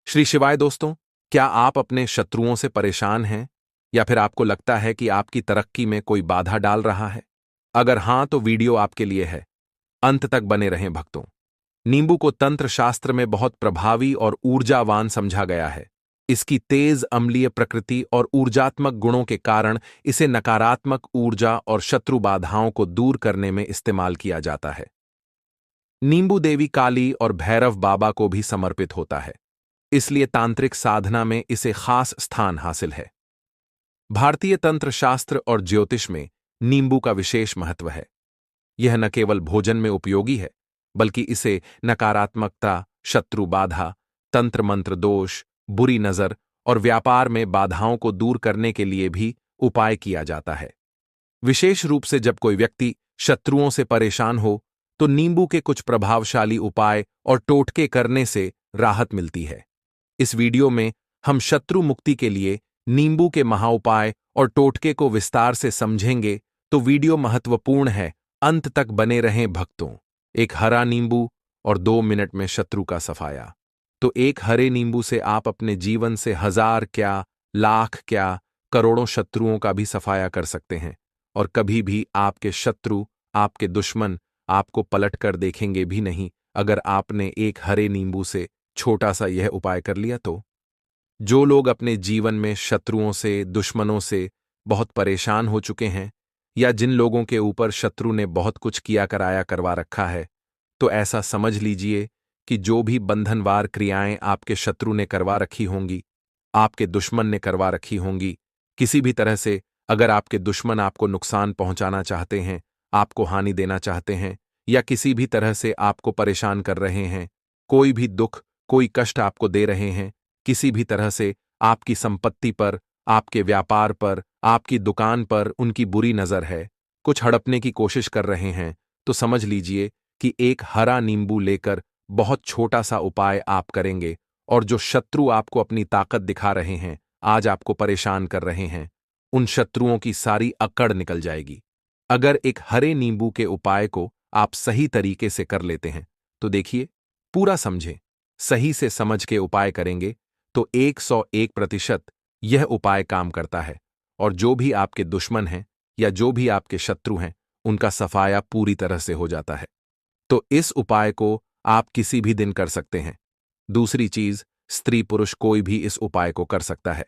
श्री शिवाय दोस्तों, क्या आप अपने शत्रुओं से परेशान हैं या फिर आपको लगता है कि आपकी तरक्की में कोई बाधा डाल रहा है? अगर हां तो वीडियो आपके लिए है। अंत तक बने रहें भक्तों। नींबू को तंत्र शास्त्र में बहुत प्रभावी और ऊर्जावान समझा गया है। इसकी तेज अम्लीय प्रकृति और ऊर्जात्मक गुणों के कारण इसे नकारात्मक ऊर्जा और शत्रु बाधाओं को दूर करने में इस्तेमाल किया जाता है। नींबू देवी काली और भैरव बाबा को भी समर्पित होता है, इसलिए तांत्रिक साधना में इसे खास स्थान हासिल है। भारतीय तंत्र शास्त्र और ज्योतिष में नींबू का विशेष महत्व है। यह न केवल भोजन में उपयोगी है, बल्कि इसे नकारात्मकता, शत्रु बाधा, तंत्र मंत्र दोष, बुरी नजर और व्यापार में बाधाओं को दूर करने के लिए भी उपाय किया जाता है। विशेष रूप से जब कोई व्यक्ति शत्रुओं से परेशान हो, तो नींबू के कुछ प्रभावशाली उपाय और टोटके करने से राहत मिलती है। इस वीडियो में हम शत्रु मुक्ति के लिए नींबू के महाउपाय और टोटके को विस्तार से समझेंगे, तो वीडियो महत्वपूर्ण है, अंत तक बने रहें भक्तों। एक हरा नींबू और 2 मिनट में शत्रु का सफाया। तो एक हरे नींबू से आप अपने जीवन से हजार क्या, लाख क्या, करोड़ों शत्रुओं का भी सफाया कर सकते हैं, और कभी भी आपके शत्रु, आपके दुश्मन आपको पलट कर देखेंगे भी नहीं, अगर आपने एक हरे नींबू से छोटा सा यह उपाय कर लिया तो। जो लोग अपने जीवन में शत्रुओं से, दुश्मनों से बहुत परेशान हो चुके हैं, या जिन लोगों के ऊपर शत्रु ने बहुत कुछ किया कराया करवा रखा है, तो ऐसा समझ लीजिए कि जो भी बंधनवार क्रियाएं आपके शत्रु ने करवा रखी होंगी, आपके दुश्मन ने करवा रखी होंगी, किसी भी तरह से अगर आपके दुश्मन आपको नुकसान पहुंचाना चाहते हैं, आपको हानि देना चाहते हैं, या किसी भी तरह से आपको परेशान कर रहे हैं, कोई भी दुख, कोई कष्ट आपको दे रहे हैं, किसी भी तरह से आपकी संपत्ति पर, आपके व्यापार पर, आपकी दुकान पर उनकी बुरी नजर है, कुछ हड़पने की कोशिश कर रहे हैं, तो समझ लीजिए कि एक हरा नींबू लेकर बहुत छोटा सा उपाय आप करेंगे, और जो शत्रु आपको अपनी ताकत दिखा रहे हैं, आज आपको परेशान कर रहे हैं, उन शत्रुओं की सारी अकड़ निकल जाएगी। अगर एक हरे नींबू के उपाय को आप सही तरीके से कर लेते हैं, तो देखिए, पूरा समझें, सही से समझ के उपाय करेंगे तो 101% यह उपाय काम करता है, और जो भी आपके दुश्मन हैं या जो भी आपके शत्रु हैं, उनका सफाया पूरी तरह से हो जाता है। तो इस उपाय को आप किसी भी दिन कर सकते हैं। दूसरी चीज, स्त्री पुरुष कोई भी इस उपाय को कर सकता है।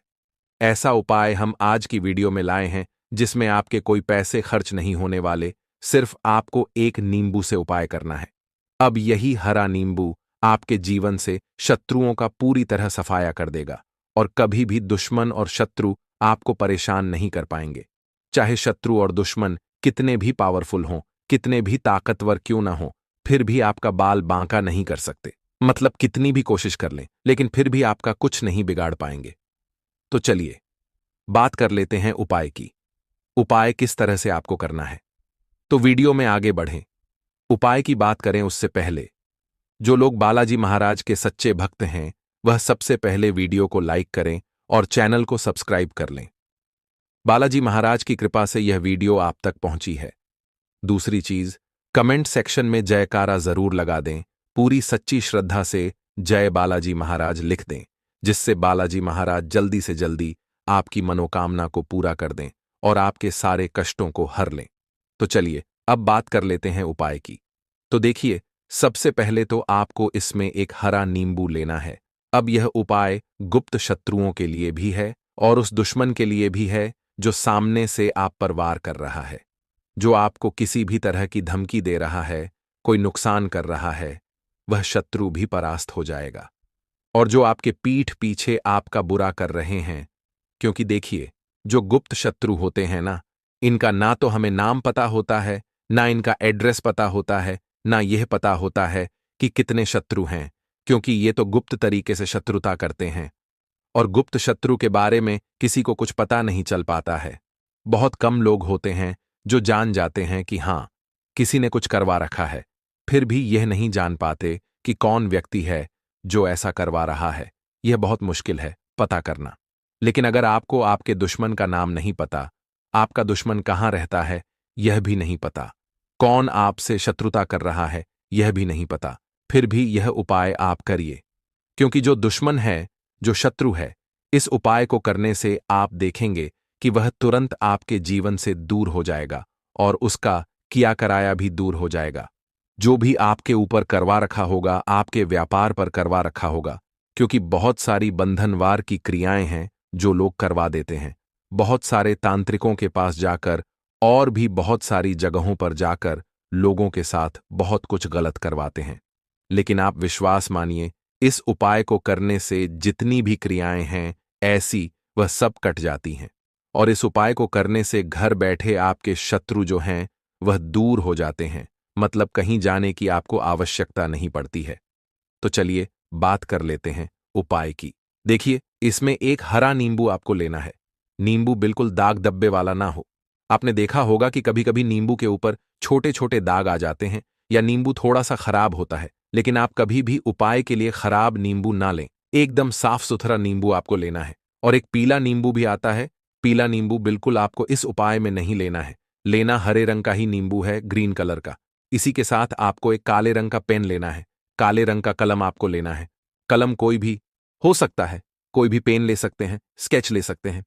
ऐसा उपाय हम आज की वीडियो में लाए हैं जिसमें आपके कोई पैसे खर्च नहीं होने वाले, सिर्फ आपको एक नींबू से उपाय करना है। अब यही हरा नींबू आपके जीवन से शत्रुओं का पूरी तरह सफाया कर देगा, और कभी भी दुश्मन और शत्रु आपको परेशान नहीं कर पाएंगे। चाहे शत्रु और दुश्मन कितने भी पावरफुल हों, कितने भी ताकतवर क्यों ना हो, फिर भी आपका बाल बांका नहीं कर सकते। मतलब कितनी भी कोशिश कर लें, लेकिन फिर भी आपका कुछ नहीं बिगाड़ पाएंगे। तो चलिए बात कर लेते हैं उपाय की। उपाय किस तरह से आपको करना है, तो वीडियो में आगे बढ़ें। उपाय की बात करें उससे पहले, जो लोग बालाजी महाराज के सच्चे भक्त हैं, वह सबसे पहले वीडियो को लाइक करें और चैनल को सब्सक्राइब कर लें। बालाजी महाराज की कृपा से यह वीडियो आप तक पहुंची है। दूसरी चीज, कमेंट सेक्शन में जयकारा जरूर लगा दें, पूरी सच्ची श्रद्धा से जय बालाजी महाराज लिख दें, जिससे बालाजी महाराज जल्दी से जल्दी आपकी मनोकामना को पूरा कर दें और आपके सारे कष्टों को हर लें। तो चलिए अब बात कर लेते हैं उपाय की। तो देखिए, सबसे पहले तो आपको इसमें एक हरा नींबू लेना है। अब यह उपाय गुप्त शत्रुओं के लिए भी है और उस दुश्मन के लिए भी है जो सामने से आप पर वार कर रहा है, जो आपको किसी भी तरह की धमकी दे रहा है, कोई नुकसान कर रहा है, वह शत्रु भी परास्त हो जाएगा। और जो आपके पीठ पीछे आपका बुरा कर रहे हैं, क्योंकि देखिए, जो गुप्त शत्रु होते हैं ना, इनका ना तो हमें नाम पता होता है, ना इनका एड्रेस पता होता है, ना यह पता होता है कि कितने शत्रु हैं, क्योंकि ये तो गुप्त तरीके से शत्रुता करते हैं। और गुप्त शत्रु के बारे में किसी को कुछ पता नहीं चल पाता है। बहुत कम लोग होते हैं जो जान जाते हैं कि हां, किसी ने कुछ करवा रखा है, फिर भी यह नहीं जान पाते कि कौन व्यक्ति है जो ऐसा करवा रहा है। यह बहुत मुश्किल है पता करना। लेकिन अगर आपको आपके दुश्मन का नाम नहीं पता, आपका दुश्मन कहाँ रहता है यह भी नहीं पता, कौन आपसे शत्रुता कर रहा है यह भी नहीं पता, फिर भी यह उपाय आप करिए, क्योंकि जो दुश्मन है, जो शत्रु है, इस उपाय को करने से आप देखेंगे कि वह तुरंत आपके जीवन से दूर हो जाएगा और उसका किया कराया भी दूर हो जाएगा। जो भी आपके ऊपर करवा रखा होगा, आपके व्यापार पर करवा रखा होगा, क्योंकि बहुत सारी बंधनवार की क्रियाएं हैं जो लोग करवा देते हैं। बहुत सारे तांत्रिकों के पास जाकर और भी बहुत सारी जगहों पर जाकर लोगों के साथ बहुत कुछ गलत करवाते हैं। लेकिन आप विश्वास मानिए, इस उपाय को करने से जितनी भी क्रियाएं हैं ऐसी, वह सब कट जाती हैं। और इस उपाय को करने से घर बैठे आपके शत्रु जो हैं वह दूर हो जाते हैं। मतलब कहीं जाने की आपको आवश्यकता नहीं पड़ती है। तो चलिए बात कर लेते हैं उपाय की। देखिए, इसमें एक हरा नींबू आपको लेना है। नींबू बिल्कुल दाग धब्बे वाला ना हो। आपने देखा होगा कि कभी कभी नींबू के ऊपर छोटे छोटे दाग आ जाते हैं या नींबू थोड़ा सा खराब होता है। लेकिन आप कभी भी उपाय के लिए खराब नींबू ना लें। एकदम साफ सुथरा नींबू आपको लेना है। और एक पीला नींबू भी आता है। पीला नींबू बिल्कुल आपको इस उपाय में नहीं लेना है। लेना हरे रंग का ही नींबू है, ग्रीन कलर का। इसी के साथ आपको एक काले रंग का पेन लेना है। काले रंग का कलम आपको लेना है। कलम कोई भी हो सकता है, कोई भी पेन ले सकते हैं, स्केच ले सकते हैं।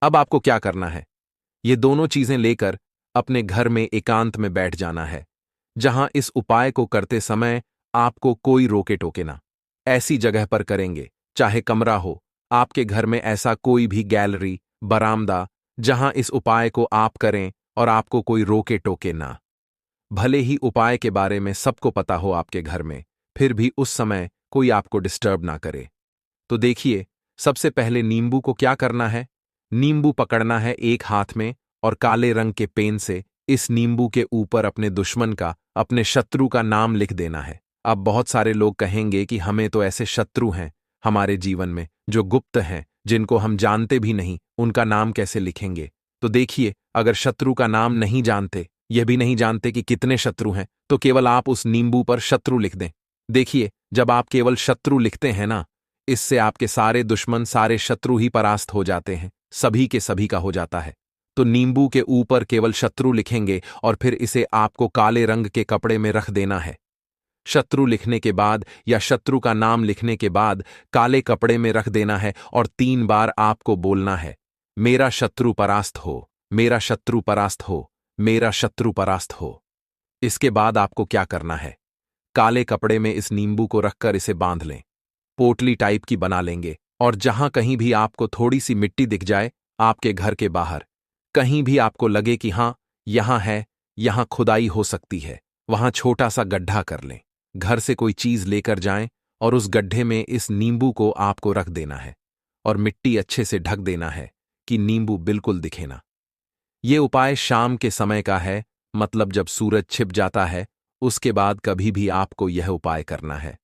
अब आपको क्या करना है, ये दोनों चीजें लेकर अपने घर में एकांत में बैठ जाना है, जहां इस उपाय को करते समय आपको कोई रोके टोके ना। ऐसी जगह पर करेंगे, चाहे कमरा हो, आपके घर में ऐसा कोई भी गैलरी, बरामदा, जहां इस उपाय को आप करें और आपको कोई रोके टोके ना। भले ही उपाय के बारे में सबको पता हो आपके घर में, फिर भी उस समय कोई आपको डिस्टर्ब ना करे। तो देखिए, सबसे पहले नींबू को क्या करना है, नींबू पकड़ना है एक हाथ में और काले रंग के पेन से इस नींबू के ऊपर अपने दुश्मन का, अपने शत्रु का नाम लिख देना है। अब बहुत सारे लोग कहेंगे कि हमें तो ऐसे शत्रु हैं हमारे जीवन में जो गुप्त हैं, जिनको हम जानते भी नहीं, उनका नाम कैसे लिखेंगे। तो देखिए, अगर शत्रु का नाम नहीं जानते, यह भी नहीं जानते कि कितने शत्रु हैं, तो केवल आप उस नींबू पर शत्रु लिख दें। देखिए, जब आप केवल शत्रु लिखते हैं ना, इससे आपके सारे दुश्मन, सारे शत्रु ही परास्त हो जाते हैं, सभी के सभी का हो जाता है। तो नींबू के ऊपर केवल शत्रु लिखेंगे और फिर इसे आपको काले रंग के कपड़े में रख देना है। शत्रु लिखने के बाद या शत्रु का नाम लिखने के बाद काले कपड़े में रख देना है और 3 बार आपको बोलना है, मेरा शत्रु परास्त हो, मेरा शत्रु परास्त हो, मेरा शत्रु परास्त हो। इसके बाद आपको क्या करना है, काले कपड़े में इस नींबू को रखकर इसे बांध लें, पोटली टाइप की बना लेंगे। और जहां कहीं भी आपको थोड़ी सी मिट्टी दिख जाए, आपके घर के बाहर कहीं भी आपको लगे कि हां यहां है, यहां खुदाई हो सकती है, वहां छोटा सा गड्ढा कर लें। घर से कोई चीज लेकर जाएं और उस गड्ढे में इस नींबू को आपको रख देना है और मिट्टी अच्छे से ढक देना है कि नींबू बिल्कुल दिखे ना। ये उपाय शाम के समय का है, मतलब जब सूरज छिप जाता है, उसके बाद कभी भी आपको यह उपाय करना है।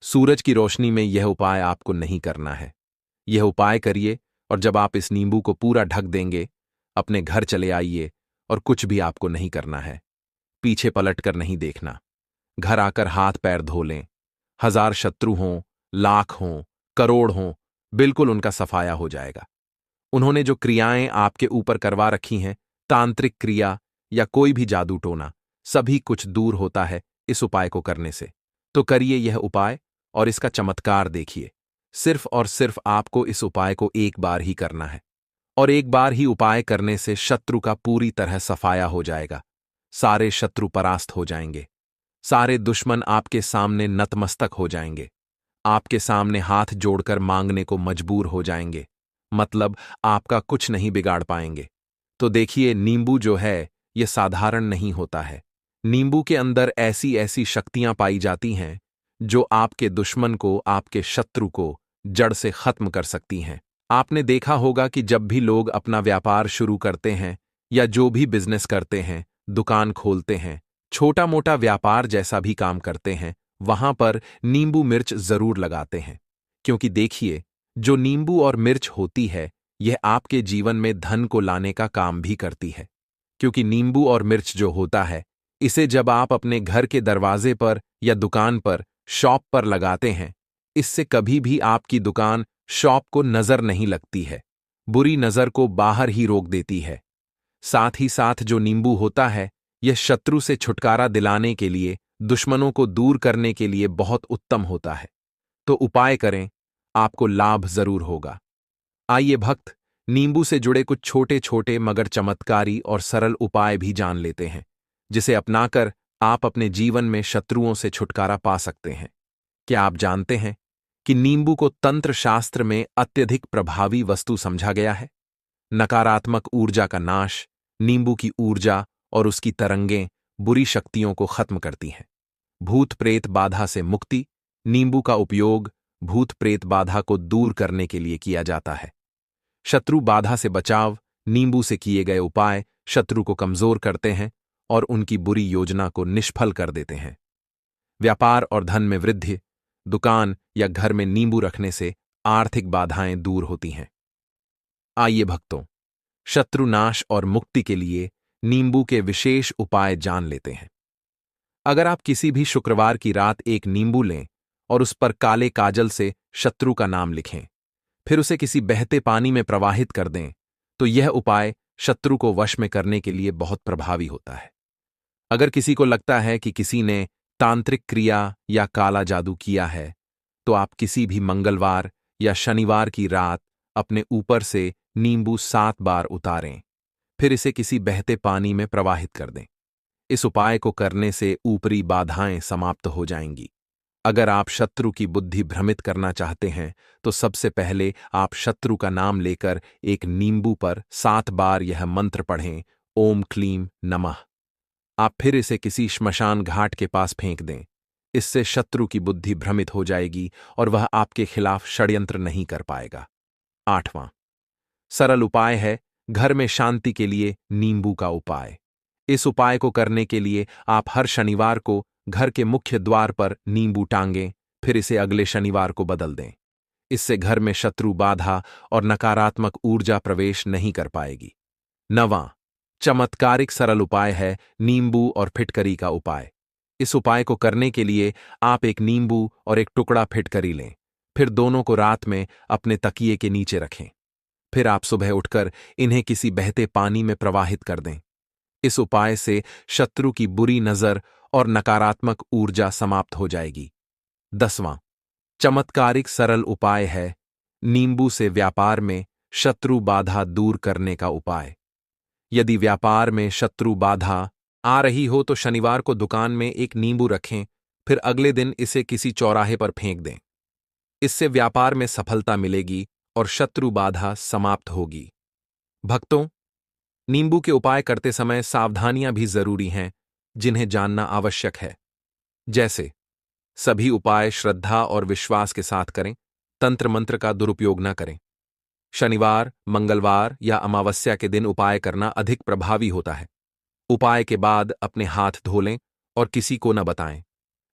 सूरज की रोशनी में यह उपाय आपको नहीं करना है। यह उपाय करिए और जब आप इस नींबू को पूरा ढक देंगे, अपने घर चले आइए और कुछ भी आपको नहीं करना है। पीछे पलटकर नहीं देखना। घर आकर हाथ पैर धो लें। 1000 शत्रु हों, लाख हों, करोड़ हों, बिल्कुल उनका सफाया हो जाएगा। उन्होंने जो क्रियाएं आपके ऊपर करवा रखी हैं, तांत्रिक क्रिया या कोई भी जादू टोना, सभी कुछ दूर होता है इस उपाय को करने से। तो करिए यह उपाय और इसका चमत्कार देखिए। सिर्फ और सिर्फ आपको इस उपाय को एक बार ही करना है और एक बार ही उपाय करने से शत्रु का पूरी तरह सफाया हो जाएगा। सारे शत्रु परास्त हो जाएंगे। सारे दुश्मन आपके सामने नतमस्तक हो जाएंगे। आपके सामने हाथ जोड़कर मांगने को मजबूर हो जाएंगे। मतलब आपका कुछ नहीं बिगाड़ पाएंगे। तो देखिए, नींबू जो है यह साधारण नहीं होता है। नींबू के अंदर ऐसी ऐसी शक्तियां पाई जाती हैं जो आपके दुश्मन को, आपके शत्रु को जड़ से खत्म कर सकती हैं। आपने देखा होगा कि जब भी लोग अपना व्यापार शुरू करते हैं या जो भी बिजनेस करते हैं, दुकान खोलते हैं, छोटा मोटा व्यापार जैसा भी काम करते हैं, वहां पर नींबू मिर्च जरूर लगाते हैं। क्योंकि देखिए, जो नींबू और मिर्च होती है, यह आपके जीवन में धन को लाने का काम भी करती है। क्योंकि नींबू और मिर्च जो होता है, इसे जब आप अपने घर के दरवाजे पर या दुकान पर, शॉप पर लगाते हैं, इससे कभी भी आपकी दुकान, शॉप को नजर नहीं लगती है। बुरी नजर को बाहर ही रोक देती है। साथ ही साथ जो नींबू होता है, यह शत्रु से छुटकारा दिलाने के लिए, दुश्मनों को दूर करने के लिए बहुत उत्तम होता है। तो उपाय करें, आपको लाभ जरूर होगा। आइए भक्त, नींबू से जुड़े कुछ छोटे छोटे मगर चमत्कारी और सरल उपाय भी जान लेते हैं, जिसे अपनाकर आप अपने जीवन में शत्रुओं से छुटकारा पा सकते हैं। क्या आप जानते हैं कि नींबू को तंत्र शास्त्र में अत्यधिक प्रभावी वस्तु समझा गया है? नकारात्मक ऊर्जा का नाश, नींबू की ऊर्जा और उसकी तरंगें बुरी शक्तियों को खत्म करती हैं। भूत प्रेत बाधा से मुक्ति, नींबू का उपयोग भूत प्रेत बाधा को दूर करने के लिए किया जाता है। शत्रु बाधा से बचाव, नींबू से किए गए उपाय शत्रु को कमजोर करते हैं और उनकी बुरी योजना को निष्फल कर देते हैं। व्यापार और धन में वृद्धि, दुकान या घर में नींबू रखने से आर्थिक बाधाएं दूर होती हैं। आइए भक्तों, शत्रु नाश और मुक्ति के लिए नींबू के विशेष उपाय जान लेते हैं। अगर आप किसी भी शुक्रवार की रात एक नींबू लें और उस पर काले काजल से शत्रु का नाम लिखें, फिर उसे किसी बहते पानी में प्रवाहित कर दें, तो यह उपाय शत्रु को वश में करने के लिए बहुत प्रभावी होता है। अगर किसी को लगता है कि किसी ने तांत्रिक क्रिया या काला जादू किया है, तो आप किसी भी मंगलवार या शनिवार की रात अपने ऊपर से नींबू 7 बार उतारें, फिर इसे किसी बहते पानी में प्रवाहित कर दें। इस उपाय को करने से ऊपरी बाधाएं समाप्त हो जाएंगी। अगर आप शत्रु की बुद्धि भ्रमित करना चाहते हैं, तो सबसे पहले आप शत्रु का नाम लेकर एक नींबू पर 7 बार यह मंत्र पढ़ें, ओम क्लीम नमः। आप फिर इसे किसी श्मशान घाट के पास फेंक दें। इससे शत्रु की बुद्धि भ्रमित हो जाएगी और वह आपके खिलाफ षड्यंत्र नहीं कर पाएगा। 8वां सरल उपाय है घर में शांति के लिए नींबू का उपाय। इस उपाय को करने के लिए आप हर शनिवार को घर के मुख्य द्वार पर नींबू टांगें, फिर इसे अगले शनिवार को बदल दें। इससे घर में शत्रु बाधा और नकारात्मक ऊर्जा प्रवेश नहीं कर पाएगी। 9वां चमत्कारिक सरल उपाय है नींबू और फिटकरी का उपाय। इस उपाय को करने के लिए आप एक नींबू और एक टुकड़ा फिटकरी लें, फिर दोनों को रात में अपने तकिए के नीचे रखें। फिर आप सुबह उठकर इन्हें किसी बहते पानी में प्रवाहित कर दें। इस उपाय से शत्रु की बुरी नजर और नकारात्मक ऊर्जा समाप्त हो जाएगी। 10वां चमत्कारिक सरल उपाय है नींबू से व्यापार में शत्रु बाधा दूर करने का उपाय। यदि व्यापार में शत्रु बाधा आ रही हो तो शनिवार को दुकान में एक नींबू रखें, फिर अगले दिन इसे किसी चौराहे पर फेंक दें। इससे व्यापार में सफलता मिलेगी और शत्रु बाधा समाप्त होगी। भक्तों, नींबू के उपाय करते समय सावधानियां भी जरूरी हैं, जिन्हें जानना आवश्यक है। जैसे सभी उपाय श्रद्धा और विश्वास के साथ करें, तंत्र मंत्र का दुरुपयोग न करें। शनिवार, मंगलवार या अमावस्या के दिन उपाय करना अधिक प्रभावी होता है। उपाय के बाद अपने हाथ धो लें और किसी को न बताएं।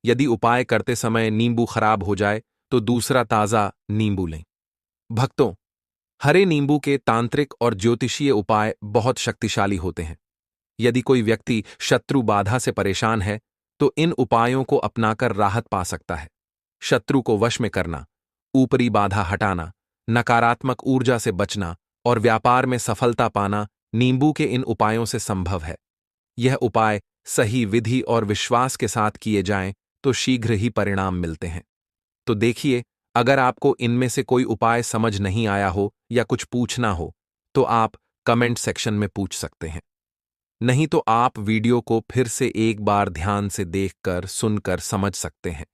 यदि उपाय करते समय नींबू खराब हो जाए तो दूसरा ताजा नींबू लें। भक्तों, हरे नींबू के तांत्रिक और ज्योतिषीय उपाय बहुत शक्तिशाली होते हैं। यदि कोई व्यक्ति शत्रु बाधा से परेशान है, तो इन उपायों को अपनाकर राहत पा सकता है। शत्रु को वश में करना, ऊपरी बाधा हटाना, नकारात्मक ऊर्जा से बचना और व्यापार में सफलता पाना नींबू के इन उपायों से संभव है। यह उपाय सही विधि और विश्वास के साथ किए जाएं तो शीघ्र ही परिणाम मिलते हैं। तो देखिए, अगर आपको इनमें से कोई उपाय समझ नहीं आया हो या कुछ पूछना हो, तो आप कमेंट सेक्शन में पूछ सकते हैं। नहीं तो आप वीडियो को फिर से एक बार ध्यान से देखकर सुनकर समझ सकते हैं।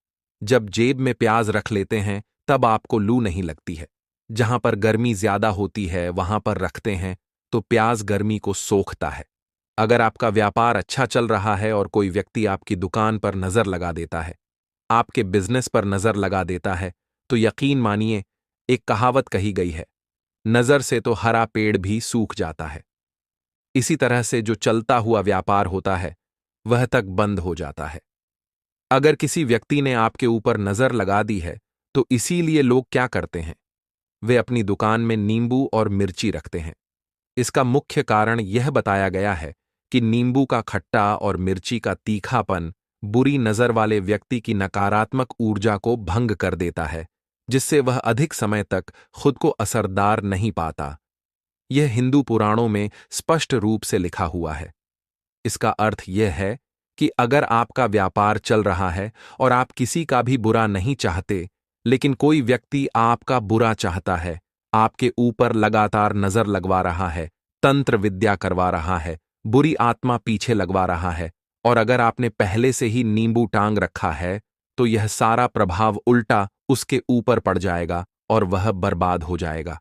जब जेब में प्याज रख लेते हैं, तब आपको लू नहीं लगती है। जहां पर गर्मी ज्यादा होती है वहां पर रखते हैं तो प्याज गर्मी को सोखता है। अगर आपका व्यापार अच्छा चल रहा है और कोई व्यक्ति आपकी दुकान पर नजर लगा देता है, आपके बिजनेस पर नजर लगा देता है, तो यकीन मानिए, एक कहावत कही गई है, नजर से तो हरा पेड़ भी सूख जाता है। इसी तरह से जो चलता हुआ व्यापार होता है, वह तक बंद हो जाता है। अगर किसी व्यक्ति ने आपके ऊपर नजर लगा दी है, तो इसीलिए लोग क्या करते हैं, वे अपनी दुकान में नींबू और मिर्ची रखते हैं। इसका मुख्य कारण यह बताया गया है कि नींबू का खट्टा और मिर्ची का तीखापन बुरी नजर वाले व्यक्ति की नकारात्मक ऊर्जा को भंग कर देता है, जिससे वह अधिक समय तक खुद को असरदार नहीं पाता। यह हिंदू पुराणों में स्पष्ट रूप से लिखा हुआ है। इसका अर्थ यह है कि अगर आपका व्यापार चल रहा है और आप किसी का भी बुरा नहीं चाहते, लेकिन कोई व्यक्ति आपका बुरा चाहता है, आपके ऊपर लगातार नजर लगवा रहा है, तंत्र विद्या करवा रहा है, बुरी आत्मा पीछे लगवा रहा है, और अगर आपने पहले से ही नींबू टांग रखा है तो यह सारा प्रभाव उल्टा उसके ऊपर पड़ जाएगा और वह बर्बाद हो जाएगा।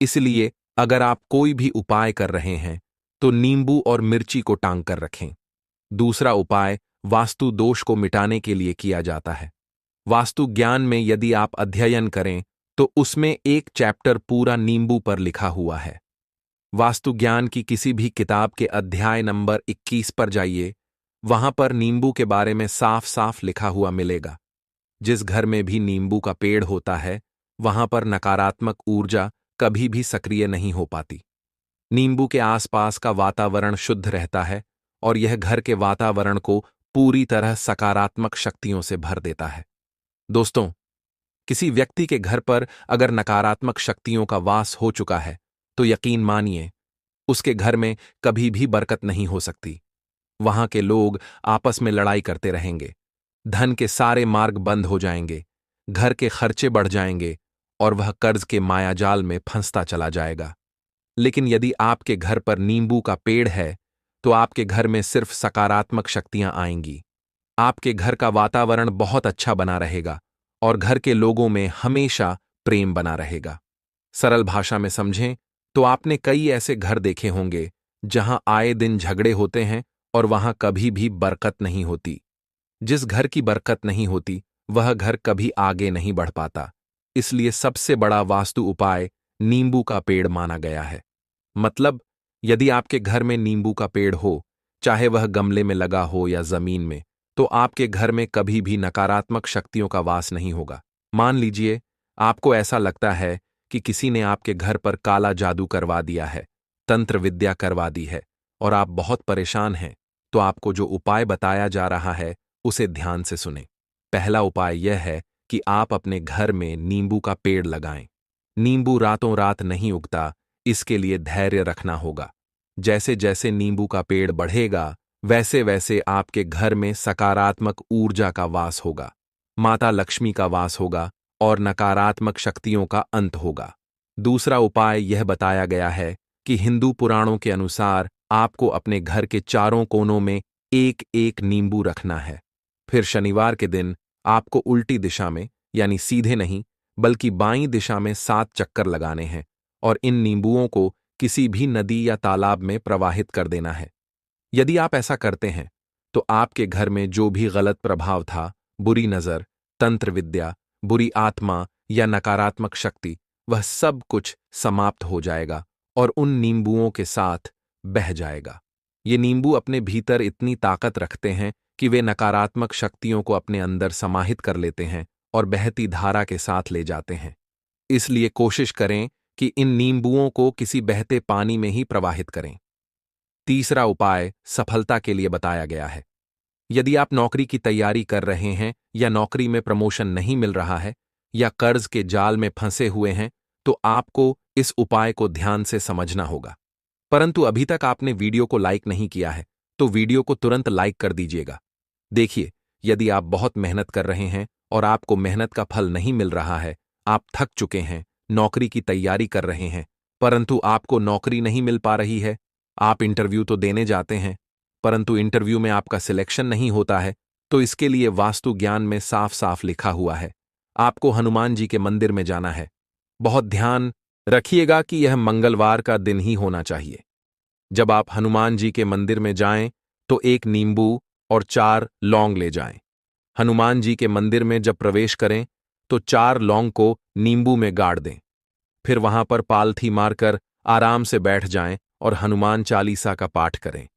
इसलिए अगर आप कोई भी उपाय कर रहे हैं तो नींबू और मिर्ची को टांग कर रखें। दूसरा उपाय वास्तु दोष को मिटाने के लिए किया जाता है। वास्तु ज्ञान में यदि आप अध्ययन करें तो उसमें एक चैप्टर पूरा नींबू पर लिखा हुआ है। वास्तु ज्ञान की किसी भी किताब के अध्याय नंबर 21 पर जाइए, वहां पर नींबू के बारे में साफ साफ लिखा हुआ मिलेगा। जिस घर में भी नींबू का पेड़ होता है वहां पर नकारात्मक ऊर्जा कभी भी सक्रिय नहीं हो पाती। नींबू के आसपास का वातावरण शुद्ध रहता है और यह घर के वातावरण को पूरी तरह सकारात्मक शक्तियों से भर देता है। दोस्तों, किसी व्यक्ति के घर पर अगर नकारात्मक शक्तियों का वास हो चुका है तो यकीन मानिए उसके घर में कभी भी बरकत नहीं हो सकती। वहां के लोग आपस में लड़ाई करते रहेंगे, धन के सारे मार्ग बंद हो जाएंगे, घर के खर्चे बढ़ जाएंगे और वह कर्ज के मायाजाल में फंसता चला जाएगा। लेकिन यदि आपके घर पर नींबू का पेड़ है तो आपके घर में सिर्फ सकारात्मक शक्तियां आएंगी। आपके घर का वातावरण बहुत अच्छा बना रहेगा और घर के लोगों में हमेशा प्रेम बना रहेगा। सरल भाषा में समझें तो आपने कई ऐसे घर देखे होंगे जहां आए दिन झगड़े होते हैं और वहां कभी भी बरकत नहीं होती। जिस घर की बरकत नहीं होती वह घर कभी आगे नहीं बढ़ पाता। इसलिए सबसे बड़ा वास्तु उपाय नींबू का पेड़ माना गया है। मतलब यदि आपके घर में नींबू का पेड़ हो, चाहे वह गमले में लगा हो या जमीन में, तो आपके घर में कभी भी नकारात्मक शक्तियों का वास नहीं होगा। मान लीजिए आपको ऐसा लगता है कि किसी ने आपके घर पर काला जादू करवा दिया है, तंत्र विद्या करवा दी है और आप बहुत परेशान हैं, तो आपको जो उपाय बताया जा रहा है उसे ध्यान से सुनें। पहला उपाय यह है कि आप अपने घर में नींबू का पेड़ लगाएं। नींबू रातों रात नहीं उगता, इसके लिए धैर्य रखना होगा। जैसे जैसे नींबू का पेड़ बढ़ेगा वैसे वैसे आपके घर में सकारात्मक ऊर्जा का वास होगा, माता लक्ष्मी का वास होगा और नकारात्मक शक्तियों का अंत होगा। दूसरा उपाय यह बताया गया है कि हिंदू पुराणों के अनुसार आपको अपने घर के चारों कोनों में एक एक नींबू रखना है। फिर शनिवार के दिन आपको उल्टी दिशा में, यानी सीधे नहीं बल्कि बाईं दिशा में 7 चक्कर लगाने हैं और इन नींबुओं को किसी भी नदी या तालाब में प्रवाहित कर देना है। यदि आप ऐसा करते हैं तो आपके घर में जो भी गलत प्रभाव था, बुरी नजर, तंत्र विद्या, बुरी आत्मा या नकारात्मक शक्ति, वह सब कुछ समाप्त हो जाएगा और उन नींबुओं के साथ बह जाएगा। ये नींबू अपने भीतर इतनी ताकत रखते हैं कि वे नकारात्मक शक्तियों को अपने अंदर समाहित कर लेते हैं और बहती धारा के साथ ले जाते हैं। इसलिए कोशिश करें कि इन नींबुओं को किसी बहते पानी में ही प्रवाहित करें। तीसरा उपाय सफलता के लिए बताया गया है। यदि आप नौकरी की तैयारी कर रहे हैं या नौकरी में प्रमोशन नहीं मिल रहा है या कर्ज के जाल में फंसे हुए हैं तो आपको इस उपाय को ध्यान से समझना होगा। परंतु अभी तक आपने वीडियो को लाइक नहीं किया है तो वीडियो को तुरंत लाइक कर दीजिएगा। देखिए, यदि आप बहुत मेहनत कर रहे हैं और आपको मेहनत का फल नहीं मिल रहा है, आप थक चुके हैं, नौकरी की तैयारी कर रहे हैं परंतु आपको नौकरी नहीं मिल पा रही है, आप इंटरव्यू तो देने जाते हैं परंतु इंटरव्यू में आपका सिलेक्शन नहीं होता है, तो इसके लिए वास्तु ज्ञान में साफ साफ लिखा हुआ है आपको हनुमान जी के मंदिर में जाना है। बहुत ध्यान रखिएगा कि यह मंगलवार का दिन ही होना चाहिए। जब आप हनुमान जी के मंदिर में जाएं तो 1 नींबू और 4 लौंग ले जाएं। हनुमान जी के मंदिर में जब प्रवेश करें तो 4 लौंग को नींबू में गाड़ दें। फिर वहां पर पालथी मारकर आराम से बैठ जाएं और हनुमान चालीसा का पाठ करें।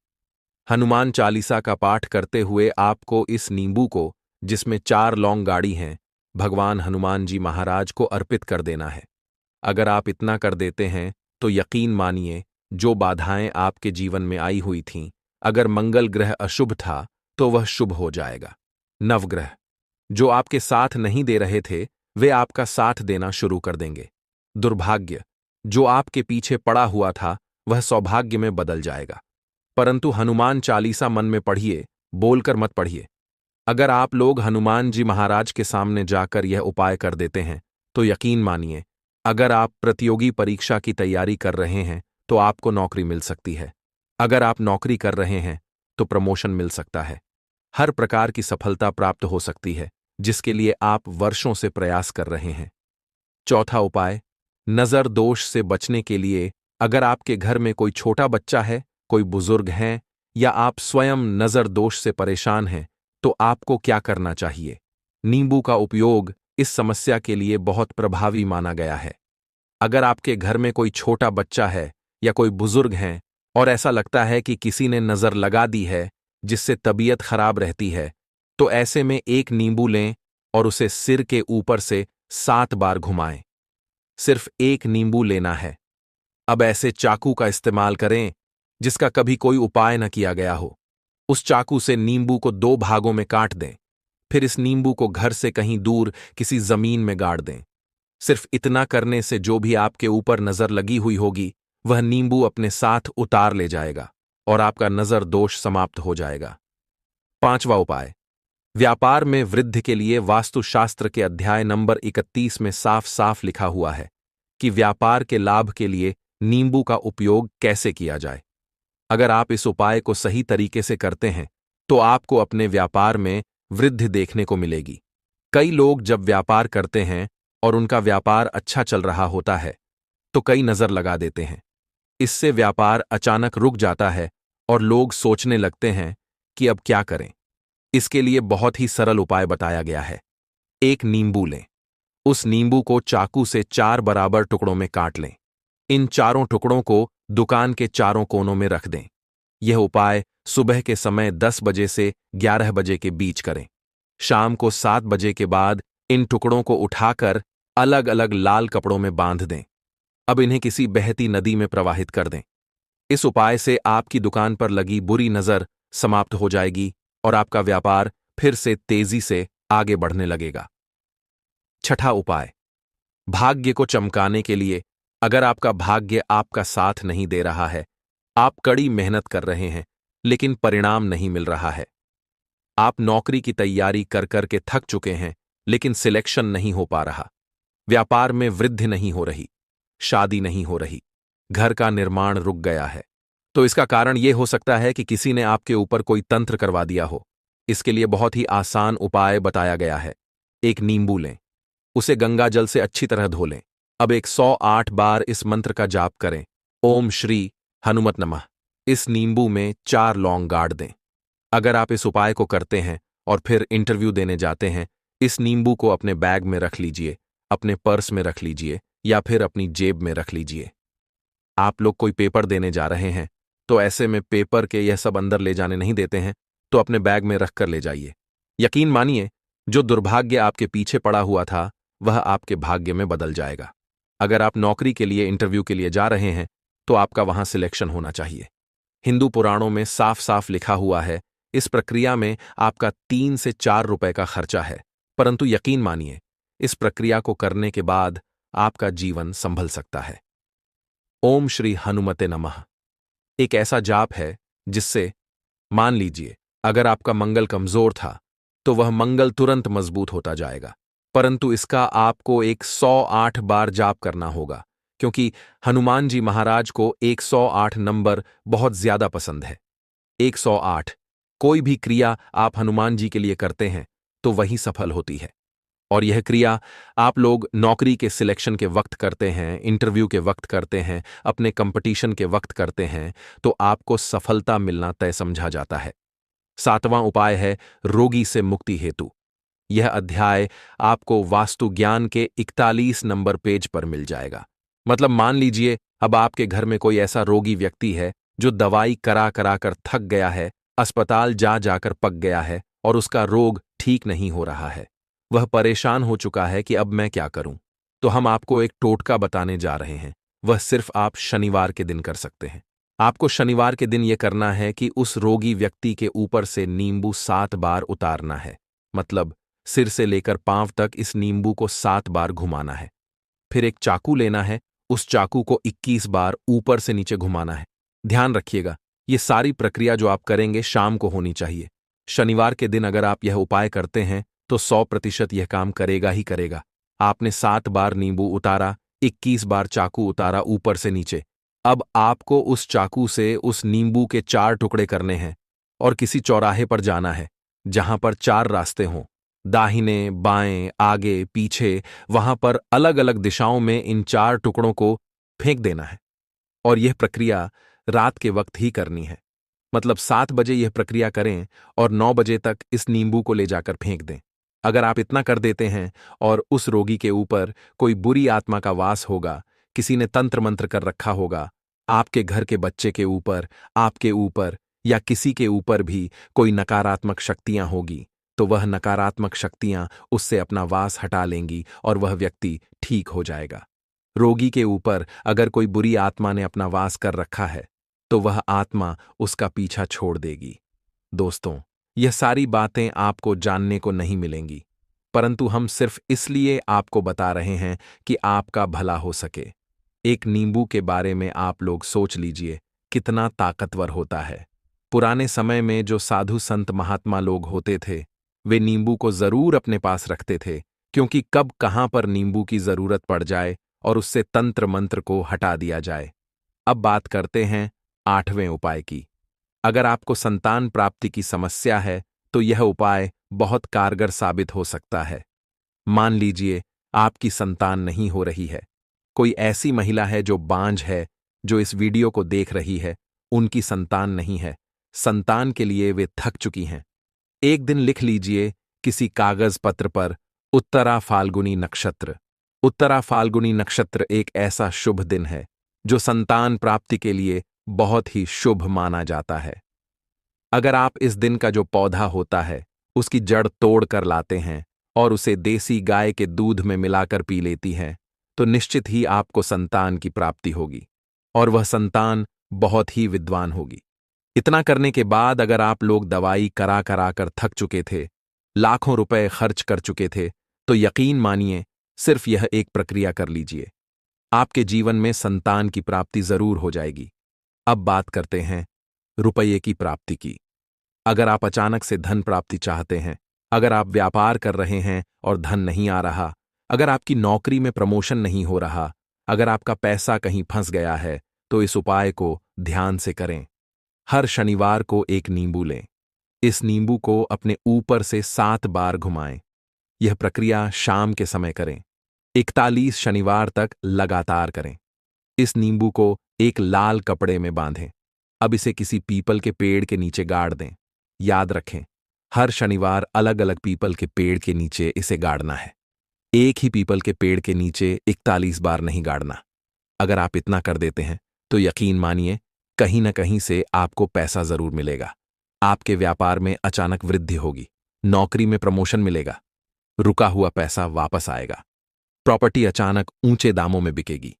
हनुमान चालीसा का पाठ करते हुए आपको इस नींबू को, जिसमें 4 लौंग गाड़ी हैं, भगवान हनुमान जी महाराज को अर्पित कर देना है। अगर आप इतना कर देते हैं तो यकीन मानिए जो बाधाएं आपके जीवन में आई हुई थीं, अगर मंगल ग्रह अशुभ था तो वह शुभ हो जाएगा। नवग्रह जो आपके साथ नहीं दे रहे थे वे आपका साथ देना शुरू कर देंगे। दुर्भाग्य जो आपके पीछे पड़ा हुआ था वह सौभाग्य में बदल जाएगा। परंतु हनुमान चालीसा मन में पढ़िए, बोलकर मत पढ़िए। अगर आप लोग हनुमान जी महाराज के सामने जाकर यह उपाय कर देते हैं तो यकीन मानिए, अगर आप प्रतियोगी परीक्षा की तैयारी कर रहे हैं तो आपको नौकरी मिल सकती है। अगर आप नौकरी कर रहे हैं तो प्रमोशन मिल सकता है। हर प्रकार की सफलता प्राप्त हो सकती है जिसके लिए आप वर्षों से प्रयास कर रहे हैं। चौथा उपाय, नजर दोष से बचने के लिए अगर आपके घर में कोई छोटा बच्चा है, कोई बुजुर्ग हैं या आप स्वयं नजर दोष से परेशान हैं तो आपको क्या करना चाहिए। नींबू का उपयोग इस समस्या के लिए बहुत प्रभावी माना गया है। अगर आपके घर में कोई छोटा बच्चा है या कोई बुजुर्ग हैं और ऐसा लगता है कि किसी ने नजर लगा दी है जिससे तबीयत खराब रहती है, तो ऐसे में एक नींबू लें और उसे सिर के ऊपर से 7 बार घुमाएं। सिर्फ एक नींबू लेना है। अब ऐसे चाकू का इस्तेमाल करें जिसका कभी कोई उपाय न किया गया हो। उस चाकू से नींबू को 2 भागों में काट दें। फिर इस नींबू को घर से कहीं दूर किसी जमीन में गाड़ दें। सिर्फ इतना करने से जो भी आपके ऊपर नजर लगी हुई होगी वह नींबू अपने साथ उतार ले जाएगा और आपका नजर दोष समाप्त हो जाएगा। पांचवा उपाय, व्यापार में वृद्धि के लिए वास्तुशास्त्र के अध्याय नंबर 31 में साफ साफ लिखा हुआ है कि व्यापार के लाभ के लिए नींबू का उपयोग कैसे किया जाए। अगर आप इस उपाय को सही तरीके से करते हैं तो आपको अपने व्यापार में वृद्धि देखने को मिलेगी। कई लोग जब व्यापार करते हैं और उनका व्यापार अच्छा चल रहा होता है तो कई नजर लगा देते हैं। इससे व्यापार अचानक रुक जाता है और लोग सोचने लगते हैं कि अब क्या करें। इसके लिए बहुत ही सरल उपाय बताया गया है। एक नींबू लें। उस नींबू को चाकू से 4 बराबर टुकड़ों में काट लें। इन चारों टुकड़ों को दुकान के चारों कोनों में रख दें। यह उपाय सुबह के समय 10 बजे से 11 बजे के बीच करें। शाम को 7 बजे के बाद इन टुकड़ों को उठाकर अलग अलग लाल कपड़ों में बांध दें। अब इन्हें किसी बहती नदी में प्रवाहित कर दें। इस उपाय से आपकी दुकान पर लगी बुरी नजर समाप्त हो जाएगी और आपका व्यापार फिर से तेजी से आगे बढ़ने लगेगा। छठा उपाय, भाग्य को चमकाने के लिए अगर आपका भाग्य आपका साथ नहीं दे रहा है, आप कड़ी मेहनत कर रहे हैं लेकिन परिणाम नहीं मिल रहा है, आप नौकरी की तैयारी कर कर के थक चुके हैं लेकिन सिलेक्शन नहीं हो पा रहा, व्यापार में वृद्धि नहीं हो रही, शादी नहीं हो रही, घर का निर्माण रुक गया है, तो इसका कारण यह हो सकता है कि किसी ने आपके ऊपर कोई तंत्र करवा दिया हो। इसके लिए बहुत ही आसान उपाय बताया गया है। एक नींबू लें, उसे गंगा जल से अच्छी तरह धो लें। अब 108 बार इस मंत्र का जाप करें, ओम श्री हनुमत नमः। इस नींबू में 4 लौंग गाड़ दें। अगर आप इस उपाय को करते हैं और फिर इंटरव्यू देने जाते हैं, इस नींबू को अपने बैग में रख लीजिए, अपने पर्स में रख लीजिए या फिर अपनी जेब में रख लीजिए। आप लोग कोई पेपर देने जा रहे हैं तो ऐसे में पेपर के यह सब अंदर ले जाने नहीं देते हैं, तो अपने बैग में रख कर ले जाइए। यकीन मानिए, जो दुर्भाग्य आपके पीछे पड़ा हुआ था वह आपके भाग्य में बदल जाएगा। अगर आप नौकरी के लिए इंटरव्यू के लिए जा रहे हैं तो आपका वहां सिलेक्शन होना चाहिए। हिंदू पुराणों में साफ साफ लिखा हुआ है, इस प्रक्रिया में आपका 3 से 4 रुपए का खर्चा है, परंतु यकीन मानिए, इस प्रक्रिया को करने के बाद आपका जीवन संभल सकता है। ओम श्री हनुमते नमः एक ऐसा जाप है जिससे, मान लीजिए, अगर आपका मंगल कमजोर था तो वह मंगल तुरंत मजबूत होता जाएगा, परंतु इसका आपको 108 बार जाप करना होगा, क्योंकि हनुमान जी महाराज को 108 नंबर बहुत ज्यादा पसंद है। 108 कोई भी क्रिया आप हनुमान जी के लिए करते हैं तो वही सफल होती है। और यह क्रिया आप लोग नौकरी के सिलेक्शन के वक्त करते हैं, इंटरव्यू के वक्त करते हैं, अपने कंपटीशन के वक्त करते हैं, तो आपको सफलता मिलना तय समझा जाता है। 7वां उपाय है रोगी से मुक्ति हेतु। यह अध्याय आपको वास्तु ज्ञान के 41 नंबर पेज पर मिल जाएगा। मतलब मान लीजिए, अब आपके घर में कोई ऐसा रोगी व्यक्ति है जो दवाई करा करा कर थक गया है, अस्पताल जा जाकर पक गया है और उसका रोग ठीक नहीं हो रहा है। वह परेशान हो चुका है कि अब मैं क्या करूं। तो हम आपको एक टोटका बताने जा रहे हैं, वह सिर्फ आप शनिवार के दिन कर सकते हैं। आपको शनिवार के दिन यह करना है कि उस रोगी व्यक्ति के ऊपर से नींबू 7 बार उतारना है। मतलब सिर से लेकर पांव तक इस नींबू को 7 बार घुमाना है। फिर एक चाकू लेना है, उस चाकू को 21 बार ऊपर से नीचे घुमाना है। ध्यान रखिएगा, ये सारी प्रक्रिया जो आप करेंगे शाम को होनी चाहिए। शनिवार के दिन अगर आप यह उपाय करते हैं तो 100% यह काम करेगा ही करेगा। आपने 7 बार नींबू उतारा, 21 बार चाकू उतारा ऊपर से नीचे। अब आपको उस चाकू से उस नींबू के 4 टुकड़े करने हैं और किसी चौराहे पर जाना है जहां पर 4 रास्ते हों, दाहिने, बाएं, आगे, पीछे। वहां पर अलग अलग दिशाओं में इन 4 टुकड़ों को फेंक देना है और यह प्रक्रिया रात के वक्त ही करनी है। मतलब 7 बजे यह प्रक्रिया करें और 9 बजे तक इस नींबू को ले जाकर फेंक दें। अगर आप इतना कर देते हैं और उस रोगी के ऊपर कोई बुरी आत्मा का वास होगा, किसी ने तंत्र मंत्र कर रखा होगा, आपके घर के बच्चे के ऊपर, आपके ऊपर या किसी के ऊपर भी कोई नकारात्मक शक्तियां होगी, तो वह नकारात्मक शक्तियां उससे अपना वास हटा लेंगी और वह व्यक्ति ठीक हो जाएगा। रोगी के ऊपर अगर कोई बुरी आत्मा ने अपना वास कर रखा है तो वह आत्मा उसका पीछा छोड़ देगी। दोस्तों, यह सारी बातें आपको जानने को नहीं मिलेंगी, परंतु हम सिर्फ इसलिए आपको बता रहे हैं कि आपका भला हो सके। एक नींबू के बारे में आप लोग सोच लीजिए कितना ताकतवर होता है। पुराने समय में जो साधु संत महात्मा लोग होते थे, वे नींबू को जरूर अपने पास रखते थे, क्योंकि कब कहां पर नींबू की जरूरत पड़ जाए और उससे तंत्र मंत्र को हटा दिया जाए। अब बात करते हैं 8वें उपाय की। अगर आपको संतान प्राप्ति की समस्या है तो यह उपाय बहुत कारगर साबित हो सकता है। मान लीजिए आपकी संतान नहीं हो रही है। कोई ऐसी महिला है जो बांझ है, जो इस वीडियो को देख रही है, उनकी संतान नहीं है, संतान के लिए वे थक चुकी हैं। एक दिन लिख लीजिए किसी कागज पत्र पर उत्तरा फाल्गुनी नक्षत्र। उत्तरा फाल्गुनी नक्षत्र एक ऐसा शुभ दिन है जो संतान प्राप्ति के लिए बहुत ही शुभ माना जाता है। अगर आप इस दिन का जो पौधा होता है उसकी जड़ तोड़ कर लाते हैं और उसे देसी गाय के दूध में मिलाकर पी लेती हैं, तो निश्चित ही आपको संतान की प्राप्ति होगी और वह संतान बहुत ही विद्वान होगी। इतना करने के बाद अगर आप लोग दवाई करा करा कर थक चुके थे, लाखों रुपए खर्च कर चुके थे, तो यकीन मानिए सिर्फ यह एक प्रक्रिया कर लीजिए, आपके जीवन में संतान की प्राप्ति जरूर हो जाएगी। अब बात करते हैं रुपये की प्राप्ति की। अगर आप अचानक से धन प्राप्ति चाहते हैं, अगर आप व्यापार कर रहे हैं और धन नहीं आ रहा, अगर आपकी नौकरी में प्रमोशन नहीं हो रहा, अगर आपका पैसा कहीं फंस गया है, तो इस उपाय को ध्यान से करें। हर शनिवार को एक नींबू लें। इस नींबू को अपने ऊपर से 7 बार घुमाएं। यह प्रक्रिया शाम के समय करें। 41 शनिवार तक लगातार करें। इस नींबू को एक लाल कपड़े में बांधें। अब इसे किसी पीपल के पेड़ के नीचे गाड़ दें। याद रखें, हर शनिवार अलग अलग पीपल के पेड़ के नीचे इसे गाड़ना है। एक ही पीपल के पेड़ के नीचे 41 बार नहीं गाड़ना। अगर आप इतना कर देते हैं तो यकीन मानिए कहीं न कहीं से आपको पैसा जरूर मिलेगा। आपके व्यापार में अचानक वृद्धि होगी, नौकरी में प्रमोशन मिलेगा, रुका हुआ पैसा वापस आएगा, प्रॉपर्टी अचानक ऊंचे दामों में बिकेगी।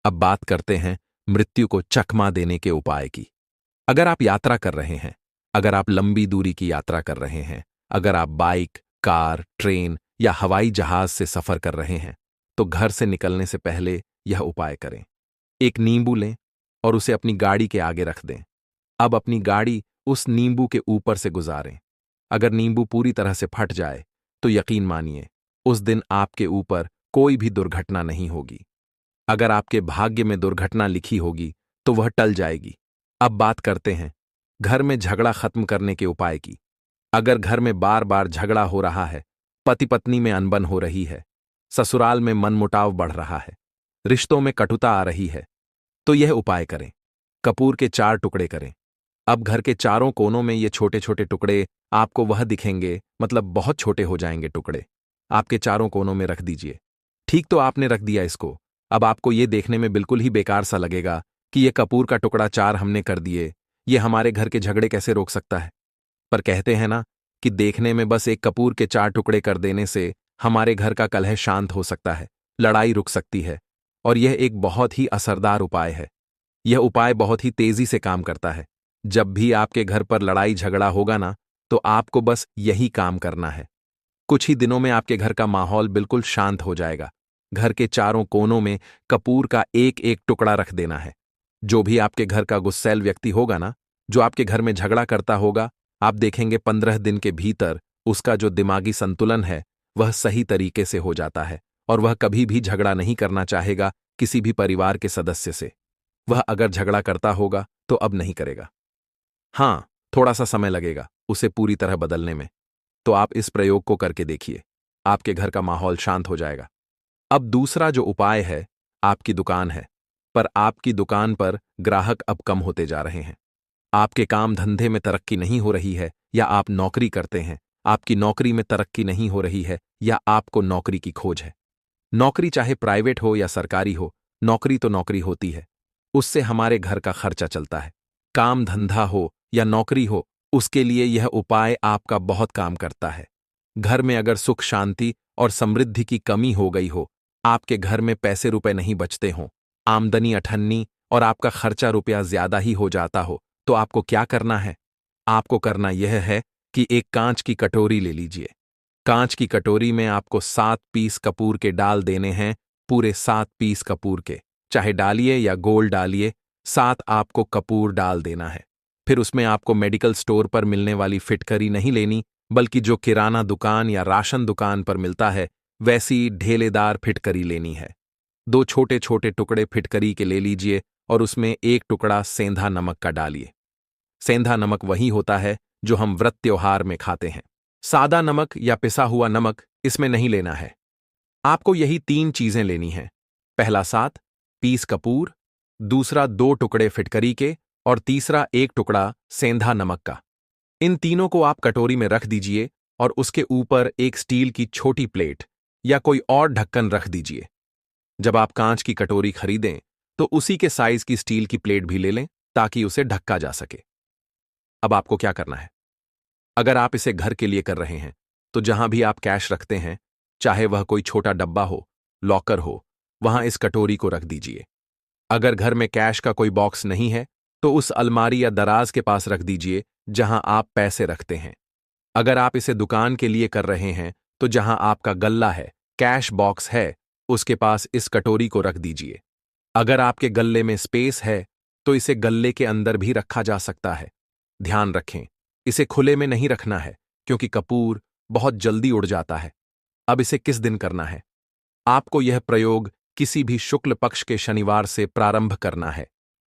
अब बात करते हैं मृत्यु को चकमा देने के उपाय की। अगर आप यात्रा कर रहे हैं, अगर आप लंबी दूरी की यात्रा कर रहे हैं, अगर आप बाइक, कार, ट्रेन या हवाई जहाज से सफर कर रहे हैं, तो घर से निकलने से पहले यह उपाय करें। एक नींबू लें और उसे अपनी गाड़ी के आगे रख दें। अब अपनी गाड़ी उस नींबू के ऊपर से गुजारें। अगर नींबू पूरी तरह से फट जाए तो यकीन मानिए उस दिन आपके ऊपर कोई भी दुर्घटना नहीं होगी। अगर आपके भाग्य में दुर्घटना लिखी होगी तो वह टल जाएगी। अब बात करते हैं घर में झगड़ा खत्म करने के उपाय की। अगर घर में बार बार झगड़ा हो रहा है, पति पत्नी में अनबन हो रही है, ससुराल में मनमुटाव बढ़ रहा है, रिश्तों में कटुता आ रही है, तो यह उपाय करें। कपूर के 4 टुकड़े करें। अब घर के चारों कोनों में ये छोटे छोटे टुकड़े आपको वह दिखेंगे, मतलब बहुत छोटे हो जाएंगे टुकड़े। आपके चारों कोनों में रख दीजिए। ठीक तो आपने रख दिया इसको। अब आपको ये देखने में बिल्कुल ही बेकार सा लगेगा कि ये कपूर का टुकड़ा 4 हमने कर दिए, ये हमारे घर के झगड़े कैसे रोक सकता है। पर कहते हैं ना कि देखने में बस एक कपूर के 4 टुकड़े कर देने से हमारे घर का कलह शांत हो सकता है, लड़ाई रुक सकती है। और यह एक बहुत ही असरदार उपाय है। यह उपाय बहुत ही तेजी से काम करता है। जब भी आपके घर पर लड़ाई झगड़ा होगा ना, तो आपको बस यही काम करना है। कुछ ही दिनों में आपके घर का माहौल बिल्कुल शांत हो जाएगा। घर के चारों कोनों में कपूर का एक एक टुकड़ा रख देना है। जो भी आपके घर का गुस्सैल व्यक्ति होगा ना, जो आपके घर में झगड़ा करता होगा, आप देखेंगे 15 दिन के भीतर उसका जो दिमागी संतुलन है वह सही तरीके से हो जाता है और वह कभी भी झगड़ा नहीं करना चाहेगा किसी भी परिवार के सदस्य से। वह अगर झगड़ा करता होगा तो अब नहीं करेगा। हाँ, थोड़ा सा समय लगेगा उसे पूरी तरह बदलने में। तो आप इस प्रयोग को करके देखिए, आपके घर का माहौल शांत हो जाएगा। अब दूसरा जो उपाय है, आपकी दुकान है, पर आपकी दुकान पर ग्राहक अब कम होते जा रहे हैं। आपके काम धंधे में तरक्की नहीं हो रही है, या आप नौकरी करते हैं, आपकी नौकरी में तरक्की नहीं हो रही है, या आपको नौकरी की खोज है। नौकरी चाहे प्राइवेट हो या सरकारी हो, नौकरी तो नौकरी होती है, उससे हमारे घर का खर्चा चलता है। काम धंधा हो या नौकरी हो, उसके लिए यह उपाय आपका बहुत काम करता है। घर में अगर सुख शांति और समृद्धि की कमी हो गई हो, आपके घर में पैसे रुपए नहीं बचते हों, आमदनी अठन्नी और आपका खर्चा रुपया ज्यादा ही हो जाता हो, तो आपको क्या करना है? आपको करना यह है कि एक कांच की कटोरी ले लीजिए। कांच की कटोरी में आपको 7 पीस कपूर के डाल देने हैं, पूरे 7 पीस कपूर के, चाहे डालिए या गोल डालिए, 7 आपको कपूर डाल देना है। फिर उसमें आपको मेडिकल स्टोर पर मिलने वाली फिटकरी नहीं लेनी, बल्कि जो किराना दुकान या राशन दुकान पर मिलता है वैसी ढेलेदार फिटकरी लेनी है। 2 छोटे छोटे टुकड़े फिटकरी के ले लीजिए और उसमें 1 टुकड़ा सेंधा नमक का डालिए। सेंधा नमक वही होता है जो हम व्रत त्योहार में खाते हैं। सादा नमक या पिसा हुआ नमक इसमें नहीं लेना है। आपको यही 3 चीजें लेनी हैं। पहला 7 पीस कपूर, दूसरा 2 टुकड़े फिटकरी के और तीसरा 1 टुकड़ा सेंधा नमक का। इन तीनों को आप कटोरी में रख दीजिए और उसके ऊपर एक स्टील की छोटी प्लेट या कोई और ढक्कन रख दीजिए। जब आप कांच की कटोरी खरीदें तो उसी के साइज की स्टील की प्लेट भी ले लें ताकि उसे ढका जा सके। अब आपको क्या करना है? अगर आप इसे घर के लिए कर रहे हैं तो जहां भी आप कैश रखते हैं, चाहे वह कोई छोटा डब्बा हो, लॉकर हो, वहां इस कटोरी को रख दीजिए। अगर घर में कैश का कोई बॉक्स नहीं है तो उस अलमारी या दराज के पास रख दीजिए जहां आप पैसे रखते हैं। अगर आप इसे दुकान के लिए कर रहे हैं तो जहां आपका गल्ला है, कैश बॉक्स है, उसके पास इस कटोरी को रख दीजिए। अगर आपके गल्ले में स्पेस है तो इसे गल्ले के अंदर भी रखा जा सकता है। ध्यान रखें, इसे खुले में नहीं रखना है क्योंकि कपूर बहुत जल्दी उड़ जाता है। अब इसे किस दिन करना है? आपको यह प्रयोग किसी भी शुक्ल पक्ष के शनिवार से प्रारंभ करना है।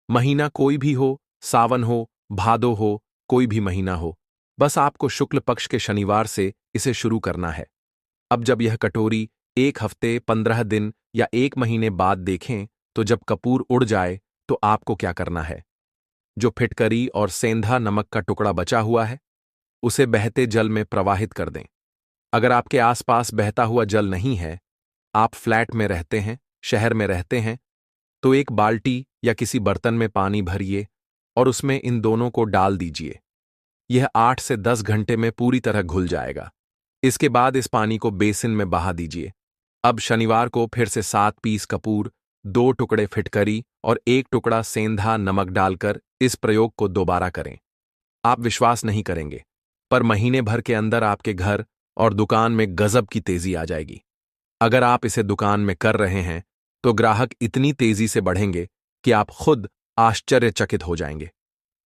महीना कोई भी हो, सावन हो, भादो हो, कोई भी महीना हो, बस आपको शुक्ल पक्ष के शनिवार से इसे शुरू करना है। अब जब यह कटोरी 1 हफ्ते, 15 दिन या 1 महीने बाद देखें तो जब कपूर उड़ जाए तो आपको क्या करना है? जो फिटकरी और सेंधा नमक का टुकड़ा बचा हुआ है उसे बहते जल में प्रवाहित कर दें। अगर आपके आसपास बहता हुआ जल नहीं है, आप फ्लैट में रहते हैं, शहर में रहते हैं, तो एक बाल्टी या किसी बर्तन में पानी भरिए और उसमें इन दोनों को डाल दीजिए। यह 8 से 10 घंटे में पूरी तरह घुल जाएगा। इसके बाद इस पानी को बेसिन में बहा दीजिए। अब शनिवार को फिर से 7 पीस कपूर, 2 टुकड़े फिटकरी और 1 टुकड़ा सेंधा नमक डालकर इस प्रयोग को दोबारा करें। आप विश्वास नहीं करेंगे, पर महीने भर के अंदर आपके घर और दुकान में गजब की तेजी आ जाएगी। अगर आप इसे दुकान में कर रहे हैं तो ग्राहक इतनी तेजी से बढ़ेंगे कि आप खुद आश्चर्यचकित हो जाएंगे।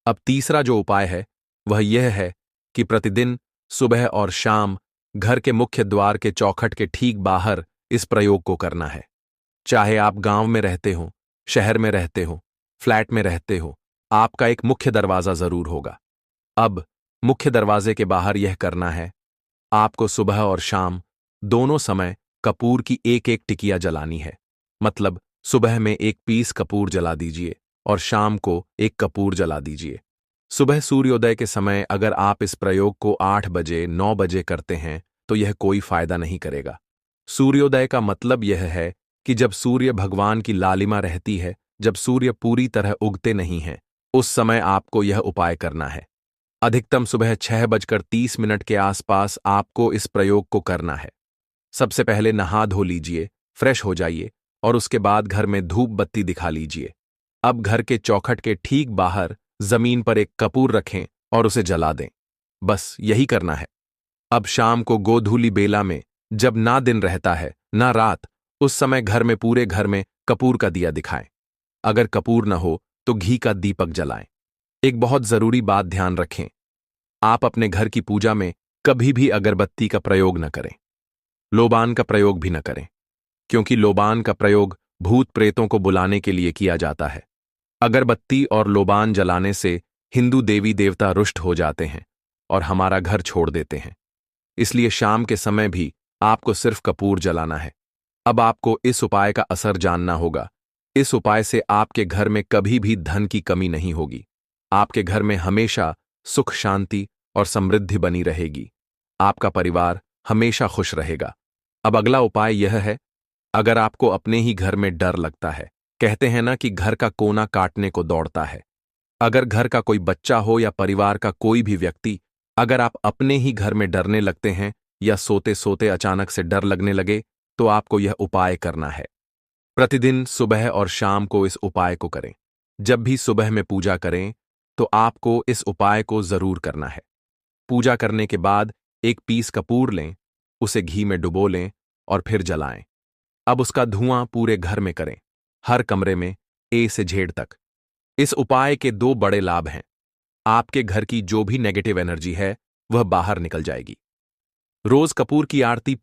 अब तीसरा जो उपाय है वह यह है कि प्रतिदिन सुबह और शाम घर के मुख्य द्वार के चौखट के ठीक बाहर इस प्रयोग को करना है। चाहे आप गांव में रहते हो, शहर में रहते हो, फ्लैट में रहते हो, आपका एक मुख्य दरवाजा जरूर होगा। अब मुख्य दरवाजे के बाहर यह करना है। आपको सुबह और शाम दोनों समय कपूर की 1-1 टिकिया जलानी है। मतलब सुबह में 1 पीस कपूर जला दीजिए और शाम को 1 कपूर जला दीजिए। सुबह सूर्योदय के समय अगर आप इस प्रयोग को 8 बजे, 9 बजे करते हैं तो यह कोई फायदा नहीं करेगा। सूर्योदय का मतलब यह है कि जब सूर्य भगवान की लालिमा रहती है, जब सूर्य पूरी तरह उगते नहीं हैं, उस समय आपको यह उपाय करना है। अधिकतम सुबह 6:30 के आसपास आपको इस प्रयोग को करना है। सबसे पहले नहा धो लीजिए, फ्रेश हो जाइए और उसके बाद घर में धूप बत्ती दिखा लीजिए। अब घर के चौखट के ठीक बाहर जमीन पर 1 कपूर रखें और उसे जला दें। बस यही करना है। अब शाम को गोधूली बेला में, जब ना दिन रहता है ना रात, उस समय घर में पूरे घर में कपूर का दिया दिखाएं। अगर कपूर न हो तो घी का दीपक जलाएं। एक बहुत जरूरी बात ध्यान रखें, आप अपने घर की पूजा में कभी भी अगरबत्ती का प्रयोग न करें। लोबान का प्रयोग भी न करें, क्योंकि लोबान का प्रयोग भूत प्रेतों को बुलाने के लिए किया जाता है। अगरबत्ती और लोबान जलाने से हिंदू देवी देवता रुष्ट हो जाते हैं और हमारा घर छोड़ देते हैं। इसलिए शाम के समय भी आपको सिर्फ कपूर जलाना है। अब आपको इस उपाय का असर जानना होगा। इस उपाय से आपके घर में कभी भी धन की कमी नहीं होगी। आपके घर में हमेशा सुख, शांति और समृद्धि बनी रहेगी। आपका परिवार हमेशा खुश रहेगा। अब अगला उपाय यह है, अगर आपको अपने ही घर में डर लगता है, कहते हैं ना कि घर का कोना काटने को दौड़ता है। अगर घर का कोई बच्चा हो या परिवार का कोई भी व्यक्ति, अगर आप अपने ही घर में डरने लगते हैं या सोते सोते अचानक से डर लगने लगे, तो आपको यह उपाय करना है। प्रतिदिन सुबह और शाम को इस उपाय को करें। जब भी सुबह में पूजा करें, तो आपको इस उपाय को जरूर करना है। पूजा करने के बाद एक पीस कपूर लें, उसे घी में डुबो लें और फिर जलाएं। अब उसका धुआं पूरे घर में करें, हर कमरे में, ए से जेड तक। इस उपाय के दो बड़े लाभ हैं। आपके घर की जो भी नेगेटिव एनर्जी है, वह बाहर निकल जाएगी। रोज कपूर की आरती